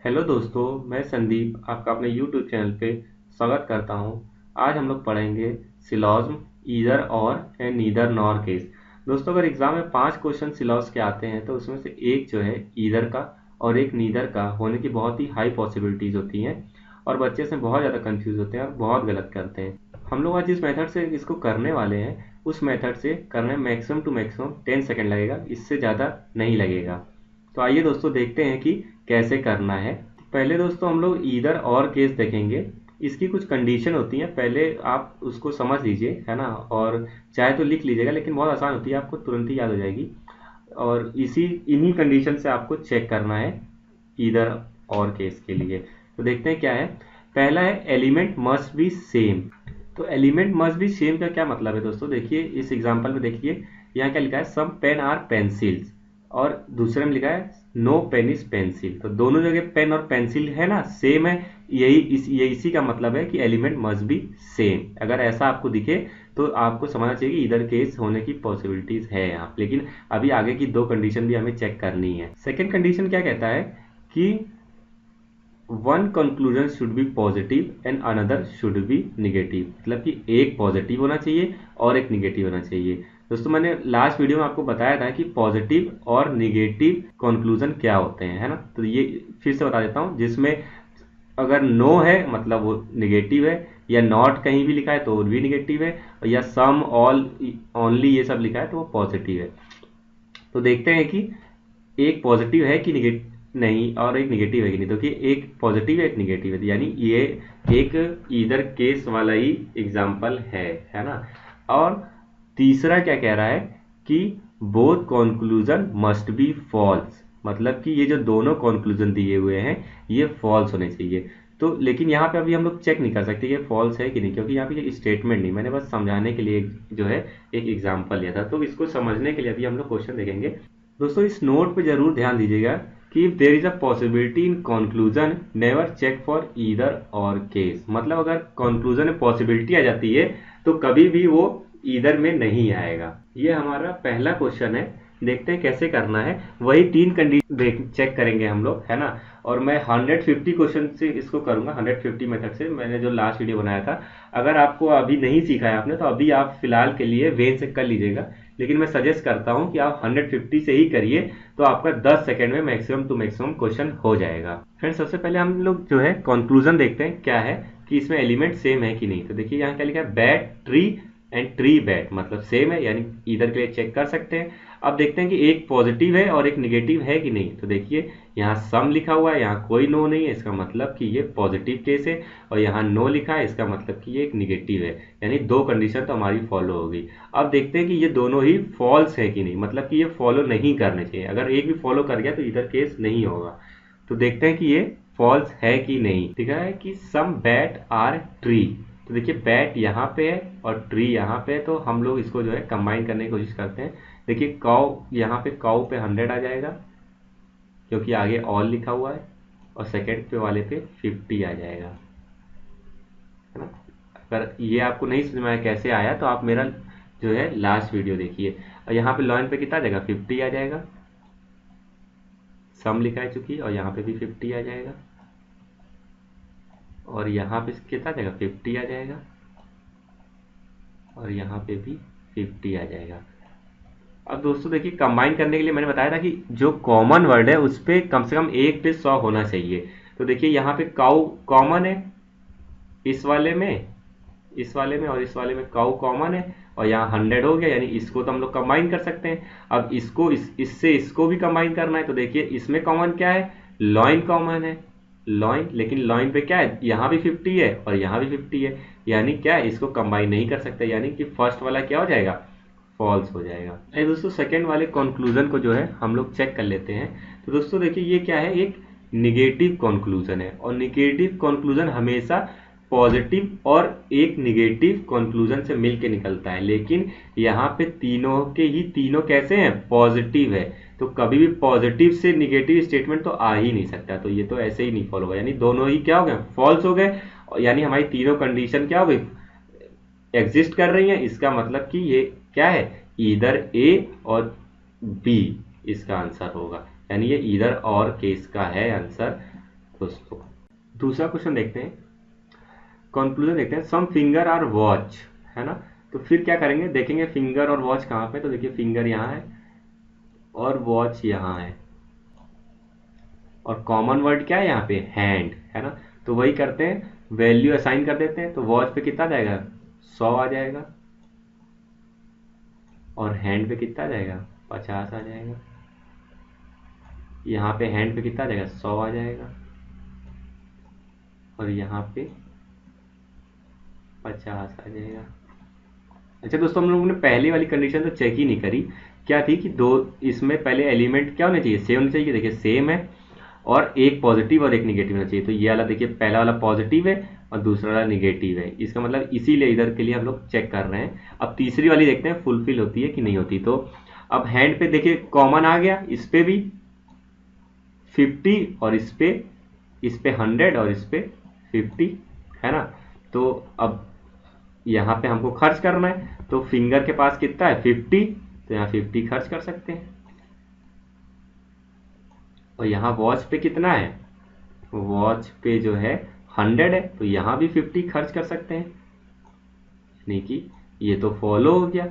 Hello दोस्तों, मैं संदीप आपका अपने यूट्यूब चैनल पे स्वागत करता हूँ। आज हम लोग पढ़ेंगे सिलॉज्म, ईदर और एंड नीदर नॉर केस। दोस्तों, अगर एग्जाम में 5 क्वेश्चन सिलॉज के आते हैं तो उसमें से एक जो है ईदर का और एक नीदर का होने की बहुत ही हाई पॉसिबिलिटीज होती हैं और बच्चे इसमें बहुत ज़्यादा कंफ्यूज होते हैं और बहुत गलत करते हैं। हम लोग आज जिस मेथड से इसको करने वाले हैं उस मेथड से करने में मैक्सिमम टू मैक्सिमम 10 सेकेंड लगेगा, इससे ज़्यादा नहीं लगेगा। तो आइए दोस्तों देखते हैं कि कैसे करना है। पहले दोस्तों हम लोग ईदर और केस देखेंगे। इसकी कुछ कंडीशन होती हैं, पहले आप उसको समझ लीजिए, है ना। और चाहे तो लिख लीजिएगा, लेकिन बहुत आसान होती है, आपको तुरंत ही याद हो जाएगी। और इन्हीं कंडीशन से आपको चेक करना है ईदर और केस के लिए। तो देखते हैं क्या है। पहला है एलिमेंट मस्ट बी सेम। तो एलिमेंट मस्ट बी सेम का क्या मतलब है दोस्तों, देखिए इस एग्जांपल में देखिए यहाँ क्या लिखा है, सम पेन आर पेंसिल्स, और दूसरे में लिखा है नो पेन इज पेंसिल। तो दोनों जगह पेन और पेंसिल है ना, सेम है। ये इसी का मतलब है कि एलिमेंट मस्ट बी सेम। अगर ऐसा आपको दिखे तो आपको समझना चाहिए कि इधर केस होने की पॉसिबिलिटीज है यहाँ, लेकिन अभी आगे की 2 कंडीशन भी हमें चेक करनी है। सेकेंड कंडीशन क्या कहता है कि one conclusion should B positive and another should be negative. मतलब कि एक पॉजिटिव होना चाहिए और एक निगेटिव होना चाहिए। दोस्तों, मैंने लास्ट वीडियो में आपको बताया था कि पॉजिटिव और निगेटिव कंक्लूजन क्या होते हैं, है ना। तो ये फिर से बता देता हूँ, जिसमें अगर नो है मतलब वो निगेटिव है, या नॉट कहीं भी लिखा है तो वो भी निगेटिव है, या सम ऑल ओनली ये सब लिखा है तो वो पॉजिटिव है। तो देखते हैं कि एक पॉजिटिव है कि निगेटिव नहीं, और एक निगेटिव है कि नहीं। तो कि एक पॉजिटिव है एक निगेटिव है, यानी ये एक ईदर केस वाला ही एग्जाम्पल है ना। और तीसरा क्या कह रहा है कि both conclusion must be false. मतलब कि ये जो दोनों कंक्लूजन दिए हुए हैं ये फॉल्स होने चाहिए। तो लेकिन यहाँ पे अभी हम लोग चेक नहीं कर सकते कि फॉल्स है कि नहीं, क्योंकि यहाँ पे ये स्टेटमेंट नहीं, मैंने बस समझाने के लिए जो है एक एग्जाम्पल लिया था। तो इसको समझने के लिए अभी हम लोग क्वेश्चन देखेंगे। दोस्तों, इस नोट पे जरूर ध्यान दीजिएगा कि if there is a possibility in conclusion never check for either or case. मतलब अगर कंक्लूजन में पॉसिबिलिटी आ जाती है तो कभी भी वो ईदर में नहीं आएगा। ये हमारा पहला क्वेश्चन है। देखते हैं कैसे करना है। वही 3 कंडीशन चेक करेंगे हम लोग, है ना। और मैं 150 क्वेश्चन से इसको करूंगा, 150 मेथड से, मैंने जो लास्ट वीडियो बनाया था। अगर आपको अभी नहीं सीखा है आपने तो अभी आप फिलहाल के लिए वेन से कर लीजिएगा, लेकिन मैं सजेस्ट करता हूं कि आप 150 से ही करिए, तो आपका 10 सेकंड में मैक्सिमम टू मैक्सिमम क्वेश्चन हो जाएगा। फ्रेंड्स, सबसे पहले हम लोग जो है कंक्लूजन देखते हैं क्या है कि इसमें एलिमेंट सेम है कि नहीं। तो देखिए यहाँ क्या लिखा है, bat tree and tree bat, मतलब सेम है, यानी इधर के लिए चेक कर सकते हैं। अब देखते हैं कि एक पॉजिटिव है और एक निगेटिव है कि नहीं। तो देखिए यहाँ सम लिखा हुआ है, यहाँ कोई नो नहीं है, इसका मतलब कि ये पॉजिटिव केस है। और यहाँ नो लिखा है, इसका मतलब कि ये एक निगेटिव है, यानी 2 कंडीशन तो हमारी फॉलो होगी। अब देखते हैं कि ये दोनों ही फॉल्स है कि नहीं, मतलब कि ये फॉलो नहीं करने चाहिए। अगर एक भी फॉलो कर गया तो इधर केस नहीं होगा। तो देखते हैं कि ये फॉल्स है कि नहीं। दिखा है कि सम बैट आर ट्री। तो देखिए बैट यहाँ पे है और ट्री यहाँ पे है, तो हम लोग इसको जो है कंबाइन करने की कोशिश करते हैं। देखिए काउ, यहाँ पे काउ पे 100 आ जाएगा क्योंकि आगे ऑल लिखा हुआ है, और सेकेंड पे वाले पे 50 आ जाएगा, है ना। अगर ये आपको नहीं समझ में आया कैसे आया तो आप मेरा जो है लास्ट वीडियो देखिए। और यहाँ पे लॉइन पे कितना आ जाएगा, 50 आ जाएगा, सम लिखा है चूंकि, और यहाँ पे भी 50 आ जाएगा, और यहाँ पे कितना आ जाएगा, 50 आ जाएगा, और यहाँ पे भी 50 आ जाएगा। अब दोस्तों देखिए कंबाइन करने के लिए मैंने बताया था कि जो कॉमन वर्ड है उस पर कम से कम एक पे 100 होना चाहिए। तो देखिए यहाँ पे काउ कॉमन है, इस वाले में, इस वाले में और इस वाले में काउ कॉमन है, और यहाँ 100 हो गया, यानी इसको तो हम लोग कंबाइन कर सकते हैं। अब इसको इससे इसको भी कंबाइन करना है। तो देखिए इसमें कॉमन क्या है, लॉइन कॉमन है, लॉइन, लेकिन लॉइन पे क्या है, यहाँ भी 50 है और यहाँ भी 50 है, यानी क्या है, इसको कंबाइन नहीं कर सकते, यानी कि फर्स्ट वाला क्या हो जाएगा, फॉल्स हो जाएगा। ये दोस्तों सेकेंड वाले कंक्लूजन को जो है हम लोग चेक कर लेते हैं। तो दोस्तों देखिए ये क्या है, एक निगेटिव कंक्लूजन है, और निगेटिव कंक्लूजन हमेशा पॉजिटिव और एक निगेटिव कंक्लूजन से मिलके निकलता है। लेकिन यहाँ पे तीनों के ही तीनों कैसे हैं, पॉजिटिव है। तो कभी भी पॉजिटिव से निगेटिव स्टेटमेंट तो आ ही नहीं सकता, तो ये तो ऐसे ही नहीं फॉलो होगा, यानी दोनों ही क्या हो गए, फॉल्स हो गए। यानी हमारी तीनों कंडीशन क्या हो गई, एग्जिस्ट कर रही हैं। इसका मतलब कि ये क्या है, ईदर ए और बी इसका आंसर होगा, यानी ये ईदर और केस का है आंसर। दोस्तों। दूसरा क्वेश्चन देखते हैं, कंक्लूजन देखते हैं। सम फिंगर आर वॉच, है ना। तो फिर क्या करेंगे, देखेंगे फिंगर और वॉच कहाँ पे, तो देखिए फिंगर यहाँ है और वॉच यहाँ है, और कॉमन वर्ड क्या है यहाँ पे, हैंड, है ना। तो वही करते हैं, वैल्यू असाइन कर देते हैं। तो वॉच पे कितना आ जाएगा, 100 आ जाएगा, और हैंड पे कितना आ जाएगा, 50 आ जाएगा। यहाँ पे हैंड पे कितना आ जाएगा, 100 आ जाएगा, और यहाँ पे 50 आ जाएगा। अच्छा दोस्तों, हम लोगों ने पहले वाली कंडीशन तो चेक ही नहीं करी, क्या थी कि दो, इसमें पहले एलिमेंट क्या होने चाहिए, सेम होने चाहिए। देखिए सेम है, और एक पॉजिटिव और एक निगेटिव होना चाहिए। तो ये वाला देखिए, पहला वाला पॉजिटिव है और दूसरा वाला निगेटिव है। इसका मतलब इसीलिए इधर के लिए हम लोग चेक कर रहे हैं। अब तीसरी वाली देखते हैं फुलफिल होती है कि नहीं होती। तो अब हैंड पे देखिए कॉमन आ गया, इस पे भी 50, और इस पे 100, और इस पे 50, है ना। तो अब यहाँ पे हमको खर्च करना है, तो फिंगर के पास कितना है, 50, तो यहाँ 50 खर्च कर सकते हैं। और यहाँ वॉच पे कितना है, वॉच पे जो है 100 है, तो यहाँ भी 50 खर्च कर सकते हैं, यानी कि ये तो फॉलो हो गया,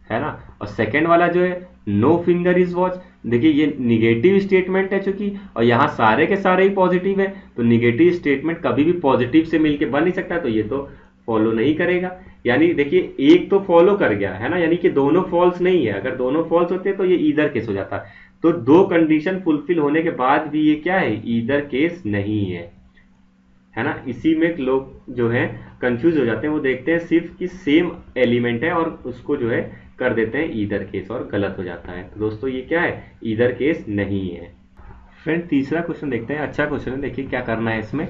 है ना। और सेकंड वाला जो है नो फिंगर इज वॉच, देखिए ये निगेटिव स्टेटमेंट है चूंकि, और यहाँ सारे के सारे ही पॉजिटिव है, तो निगेटिव स्टेटमेंट कभी भी पॉजिटिव से मिलके बन नहीं सकता, तो ये तो फॉलो नहीं करेगा। यानी देखिए एक तो फॉलो कर गया, है ना, यानी कि दोनों फॉल्स नहीं है। अगर दोनों फॉल्स होते तो ये ईदर केस हो जाता। तो दो कंडीशन फुलफिल होने के बाद भी ये क्या है, ईदर केस नहीं है ना। इसी में लोग जो है कंफ्यूज हो जाते हैं, वो देखते हैं सिर्फ कि सेम एलिमेंट है और उसको जो है कर देते हैं ईदर केस, और गलत हो जाता है। तो दोस्तों ये क्या है, ईदर केस नहीं है। फ्रेंड तीसरा क्वेश्चन देखते हैं, अच्छा क्वेश्चन है, देखिए क्या करना है इसमें।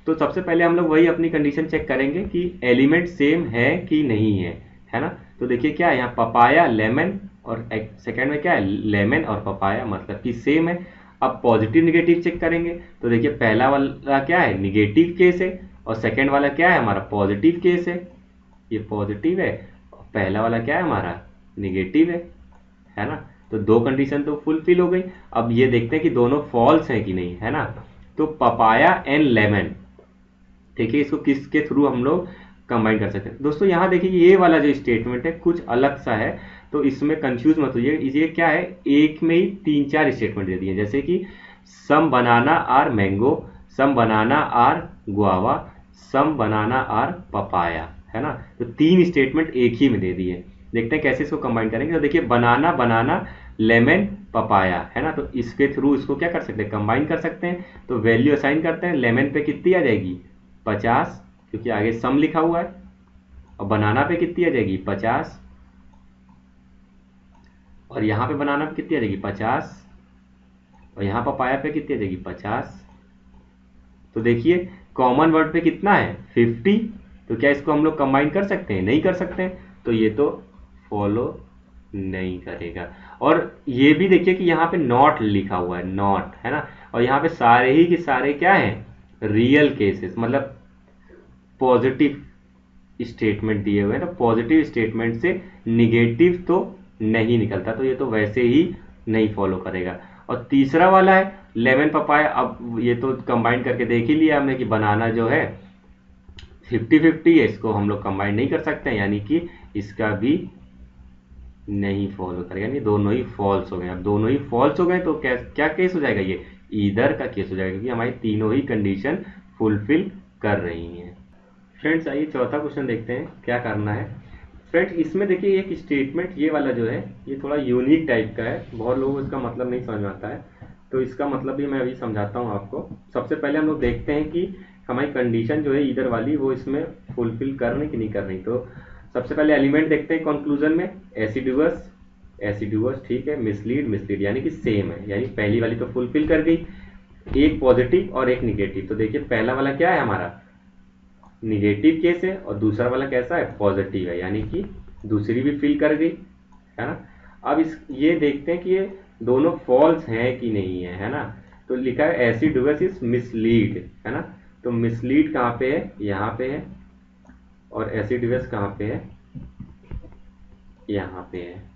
तो सबसे पहले हम लोग वही अपनी कंडीशन चेक करेंगे कि एलिमेंट सेम है कि नहीं है ना। तो देखिए क्या है यहाँ, पपाया लेमन, और सेकंड में क्या है, लेमन और पपाया, मतलब कि सेम है। अब पॉजिटिव निगेटिव चेक करेंगे, तो देखिए पहला वाला क्या है, निगेटिव केस है, और सेकंड वाला क्या है हमारा, पॉजिटिव केस है। ये पॉजिटिव है, और पहला वाला क्या है हमारा, निगेटिव है ना। तो दो कंडीशन तो फुलफिल हो गई। अब ये देखते हैं कि दोनों फॉल्स हैं कि नहीं, है ना। तो पपाया एंड लेमन, देखिए इसको किसके थ्रू हम लोग कंबाइन कर सकते हैं। दोस्तों यहाँ देखिए ये वाला जो स्टेटमेंट है कुछ अलग सा है, तो इसमें कंफ्यूज मत होइए। ये क्या है, एक में ही 3-4 स्टेटमेंट दे दिए, जैसे कि some banana are mango, some banana are guava, some banana are papaya, है ना। तो 3 स्टेटमेंट एक ही में दे दिए। देखते हैं कैसे इसको कंबाइन करेंगे। तो देखिए बनाना बनाना लेमन पपाया, है ना। तो इसके थ्रू इसको क्या कर सकते हैं, कंबाइन कर सकते हैं। तो वैल्यू असाइन करते हैं, लेमन पे कितनी आ जाएगी, 50, क्योंकि आगे सम लिखा हुआ है, और बनाना पे कितनी आ जाएगी, 50, और यहाँ पे बनाना पे कितनी आ जाएगी, 50, और यहाँ पपाया पे कितनी आ जाएगी, 50। तो देखिए कॉमन वर्ड पे कितना है, 50। तो क्या इसको हम लोग कंबाइन कर सकते हैं, नहीं कर सकते हैं, तो ये तो फॉलो नहीं करेगा। और ये भी देखिए कि यहाँ पे नॉट लिखा हुआ है, नॉट, है ना। और यहाँ पे सारे ही के सारे क्या है, रियल केसेस, मतलब पॉजिटिव स्टेटमेंट दिए हुए हैं। तो पॉजिटिव स्टेटमेंट से निगेटिव तो नहीं निकलता, तो ये तो वैसे ही नहीं फॉलो करेगा। और तीसरा वाला है लेमन पपाया, अब ये तो कंबाइन करके देख ही लिया हमने कि बनाना जो है 50-50 है, इसको हम लोग कंबाइन नहीं कर सकते हैं, यानी कि इसका भी नहीं फॉलो करेगा, यानी दोनों ही फॉल्स हो गए। अब दोनों ही फॉल्स हो गए तो क्या केस हो जाएगा, ये ईदर का केस हो जाएगा, क्योंकि हमारी तीनों ही कंडीशन फुलफिल कर रही हैं। फ्रेंड्स आइए चौथा क्वेश्चन देखते हैं क्या करना है। फ्रेंड्स इसमें देखिए एक स्टेटमेंट ये वाला जो है ये थोड़ा यूनिक टाइप का है, बहुत लोगों को इसका मतलब नहीं समझ में आता है, तो इसका मतलब भी मैं अभी समझाता हूँ आपको। सबसे पहले हम लोग देखते हैं कि हमारी कंडीशन जो है इधर वाली वो इसमें फुलफिल कर रही कि नहीं कर रही। तो सबसे पहले एलिमेंट देखते हैं कंक्लूजन में, एसिडुअस एसिडुअस, ठीक है, मिसलीड मिसलीड, यानी कि सेम है, यानी पहली वाली तो फुलफिल कर गई, एक पॉजिटिव और एक निगेटिव। तो देखिए पहला वाला क्या है हमारा, निगेटिव केस है, और दूसरा वाला कैसा है, पॉजिटिव है, यानी कि दूसरी भी फिल कर गई, है ना। अब इस ये देखते हैं कि ये दोनों फॉल्स हैं कि नहीं है ना। तो लिखा है एसिडुअस इज मिसलीड, है ना। तो मिसलीड कहाँ पे है, यहाँ पे है, और एसिडुअस कहाँ पे है, यहाँ पे है।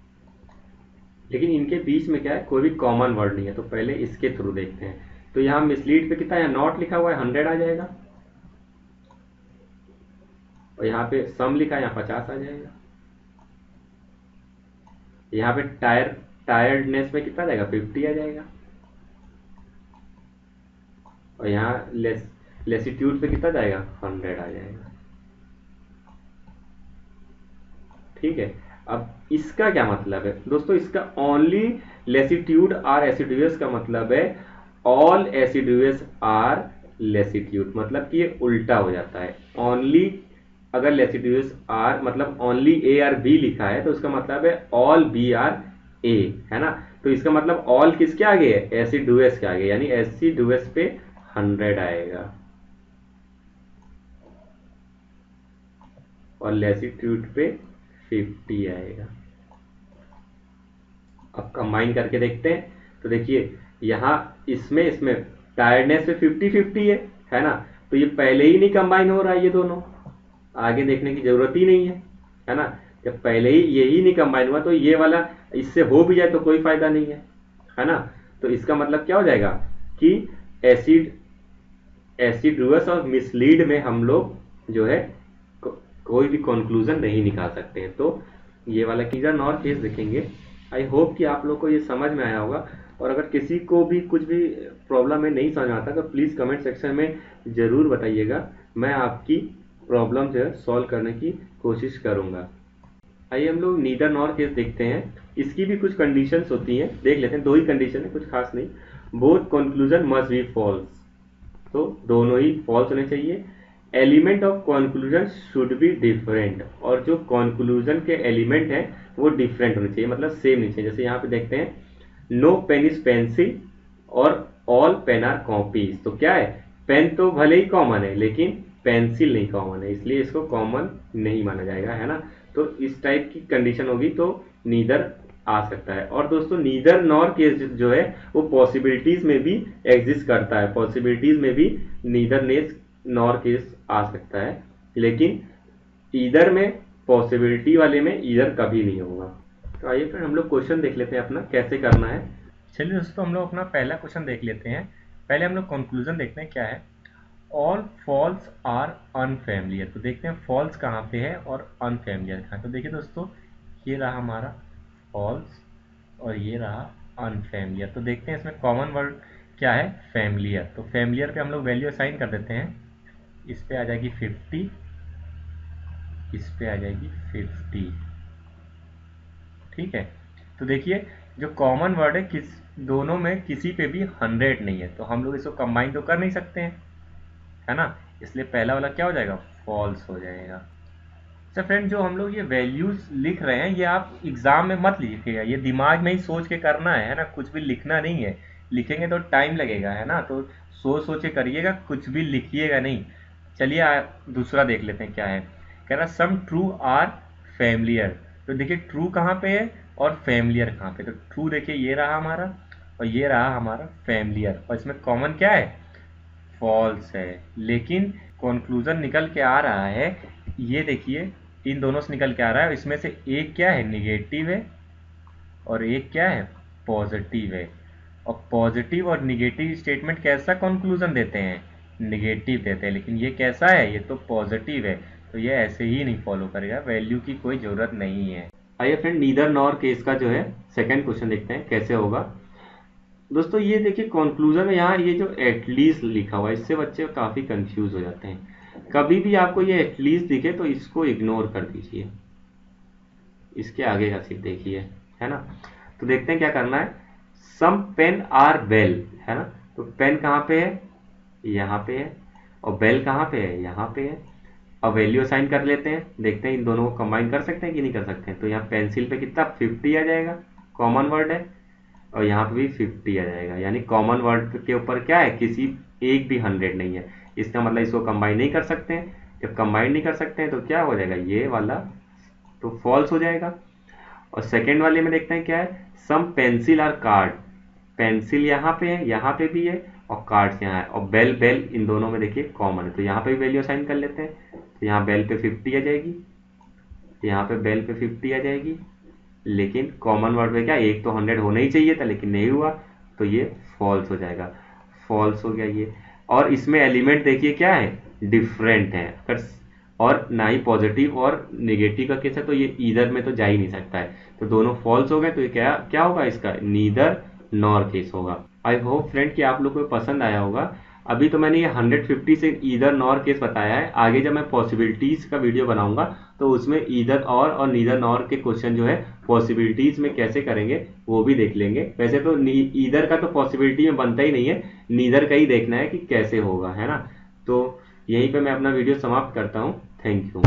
लेकिन इनके बीच में क्या है, कोई भी कॉमन वर्ड नहीं है, तो पहले इसके थ्रू देखते हैं। तो यहाँ मिसलीड पे कितना है, नॉट लिखा हुआ है, 100 आ जाएगा। और यहाँ पे सम लिखा है, यहाँ 50 आ जाएगा। यहाँ पे टायर्डनेस में कितना जाएगा, 50 आ जाएगा। और यहाँ लेसिट्यूड पे कितना जाएगा, 100 आ जाएगा। ठीक है। अब इसका क्या मतलब है दोस्तों, इसका ओनली लेसिट्यूड आर एसिडुअस का मतलब है ऑल एसिडुअस आर लेसिट्यूड, मतलब कि ये उल्टा हो जाता है। ओनली अगर लेसिडुअस आर मतलब ओनली ए आर बी लिखा है तो उसका मतलब है ऑल बी आर ए, है ना। तो इसका मतलब ऑल किसके आगे है, एसिडुअस के आगे, यानी एसिडुअस पे 100 आएगा और लेसिट्यूड पे 50 आएगा। अब कंबाइन करके देखते हैं तो देखिए यहाँ इसमें इसमें टायर्डनेस पे 50-50 है ना। तो ये पहले ही नहीं कंबाइन हो रहा है, ये दोनों आगे देखने की जरूरत ही नहीं है ना। जब पहले ही यही नहीं कंबाइन हुआ तो ये वाला इससे हो भी जाए तो कोई फायदा नहीं है ना। तो इसका मतलब क्या हो जाएगा कि एसिडुअस और मिसलीड में हम लोग जो है कोई भी कंक्लूजन नहीं निकाल सकते हैं। तो ये वाला कीजर नॉर केस देखेंगे। आई होप कि आप लोग को ये समझ में आया होगा, और अगर किसी को भी कुछ भी प्रॉब्लम है, नहीं समझ में आता, तो प्लीज़ कमेंट सेक्शन में ज़रूर बताइएगा, मैं आपकी प्रॉब्लम जो है सॉल्व करने की कोशिश करूँगा। आइए हम लोग नीदर नॉर केस देखते हैं। इसकी भी कुछ कंडीशंस होती हैं, देख लेते हैं। 2 ही कंडीशन है, कुछ खास नहीं। Both conclusion must be false, तो दोनों ही फॉल्स होने चाहिए। Element of conclusion should be different, और जो कंक्लूजन के एलिमेंट हैं वो डिफरेंट होने चाहिए, मतलब सेम नहीं चाहिए। जैसे यहाँ पे देखते हैं नो पेन इज पेंसिल और ऑल पेन आर कॉपीज। तो क्या है, पेन तो भले ही कॉमन है लेकिन पेंसिल नहीं कॉमन है, इसलिए इसको कॉमन नहीं माना जाएगा, है ना। तो इस टाइप की कंडीशन होगी तो नीदर आ सकता है। और दोस्तों नीदर नॉर केस जो है वो पॉसिबिलिटीज में भी एग्जिस्ट करता है, पॉसिबिलिटीज में भी नीदर नेस नॉर केस आ सकता है, लेकिन ईदर में पॉसिबिलिटी वाले में ईदर कभी नहीं होगा। तो आइए फिर हम लोग क्वेश्चन देख लेते हैं अपना कैसे करना है। चलिए दोस्तों हम लोग अपना पहला क्वेश्चन देख लेते हैं। पहले हम लोग कंक्लूजन देखते हैं क्या है। ऑल फॉल्स आर अनफैमिलियर, तो देखते हैं फॉल्स कहाँ पे है और अनफैमिलियर कहाँ है। तो देखिए दोस्तों ये रहा हमारा फॉल्स और ये रहा अनफैमिलियर। तो देखते हैं इसमें कॉमन वर्ड क्या है, फैमिलियर। तो फैमिलियर पे हम लोग वैल्यू असाइन कर देते हैं। इस पे आ जाएगी 50, इस पे आ जाएगी 50। ठीक है। तो देखिए जो कॉमन वर्ड है किस दोनों में किसी पे भी 100 नहीं है, तो हम लोग इसको कंबाइन तो कर नहीं सकते हैं, है ना। इसलिए पहला वाला क्या हो जाएगा, फॉल्स हो जाएगा। अच्छा फ्रेंड, जो हम लोग ये वैल्यूज लिख रहे हैं ये आप एग्जाम में मत लिखिएगा, ये दिमाग में ही सोच के करना है ना, कुछ भी लिखना नहीं है। लिखेंगे तो टाइम लगेगा, है ना। तो सोच सोच के करिएगा, कुछ भी लिखिएगा नहीं। चलिए दूसरा देख लेते हैं क्या है। कह रहा सम ट्रू आर फैमिलियर। तो देखिए ट्रू कहाँ पे है और फैमिलियर कहाँ पे। तो ट्रू देखिए ये रहा हमारा और ये रहा हमारा फैमिलियर, और इसमें कॉमन क्या है, फॉल्स है। लेकिन कंक्लूजन निकल के आ रहा है, ये देखिए इन दोनों से निकल के आ रहा है, इसमें से एक क्या है, निगेटिव है और एक क्या है, पॉजिटिव है। और पॉजिटिव और निगेटिव स्टेटमेंट कैसा कंक्लूजन देते हैं, निगेटिव देते हैं, लेकिन ये कैसा है, ये तो पॉजिटिव है। तो ये ऐसे ही नहीं फॉलो करेगा, वैल्यू की कोई जरूरत नहीं है। आइए फ्रेंड नीदर नॉर केस का जो है सेकंड क्वेश्चन देखते हैं कैसे होगा। दोस्तों ये देखिए कंक्लूजन में यहाँ ये जो एटलीस्ट लिखा हुआ है इससे बच्चे काफ़ी कंफ्यूज हो जाते हैं। कभी भी आपको ये एटलीस्ट दिखे तो इसको इग्नोर कर दीजिए, इसके आगे का सिर्फ देखिए, है ना। तो देखते हैं क्या करना है। सम पेन आर बेल, है ना। तो पेन कहाँ पे है, यहाँ पे है, और बेल कहाँ पे है, यहाँ पे है। अब वैल्यू असाइन कर लेते हैं, देखते हैं इन दोनों को कंबाइन कर सकते हैं कि नहीं कर सकते हैं। तो यहाँ पेंसिल पे कितना 50 आ जाएगा, कॉमन वर्ड है, और यहाँ पे भी 50 आ जाएगा, यानी कॉमन वर्ड के ऊपर क्या है, किसी एक भी 100 नहीं है। इसका मतलब इसको कंबाइन नहीं कर सकते हैं। जब कंबाइन नहीं कर सकते हैं तो क्या हो जाएगा, ये वाला तो फॉल्स हो जाएगा। और सेकेंड वाले में देखते हैं क्या है, सम पेंसिल आर कार्ड। पेंसिल यहाँ पे है, यहाँ पे भी है, और कार्ड्स यहाँ है, और बेल बेल इन दोनों में देखिए कॉमन है, तो यहाँ पे भी वैल्यू असाइन कर लेते हैं। तो यहाँ बेल पे 50 आ जाएगी, यहाँ पे बेल पे 50 आ जाएगी, लेकिन कॉमन वर्ड में क्या, एक तो 100 होना ही चाहिए था लेकिन नहीं हुआ, तो ये फॉल्स हो जाएगा। फॉल्स हो गया ये। और इसमें एलिमेंट देखिए क्या है, डिफरेंट है। अगर और ना ही पॉजिटिव और नेगेटिव का केस है तो ये ईदर में तो जा ही नहीं सकता है, तो दोनों फॉल्स हो गए। तो ये क्या क्या होगा, इसका नीदर नॉर केस होगा। आई होप फ्रेंड कि आप लोग को पसंद आया होगा। अभी तो मैंने ये 150 से ईदर नॉर केस बताया है, आगे जब मैं पॉसिबिलिटीज का वीडियो बनाऊंगा तो उसमें ईदर और नीदर नॉर के क्वेश्चन जो है पॉसिबिलिटीज में कैसे करेंगे वो भी देख लेंगे। वैसे तो ईदर का तो पॉसिबिलिटी में बनता ही नहीं है, नीदर का ही देखना है कि कैसे होगा, है ना। तो यहीं पे मैं अपना वीडियो समाप्त करता हूँ। Thank you.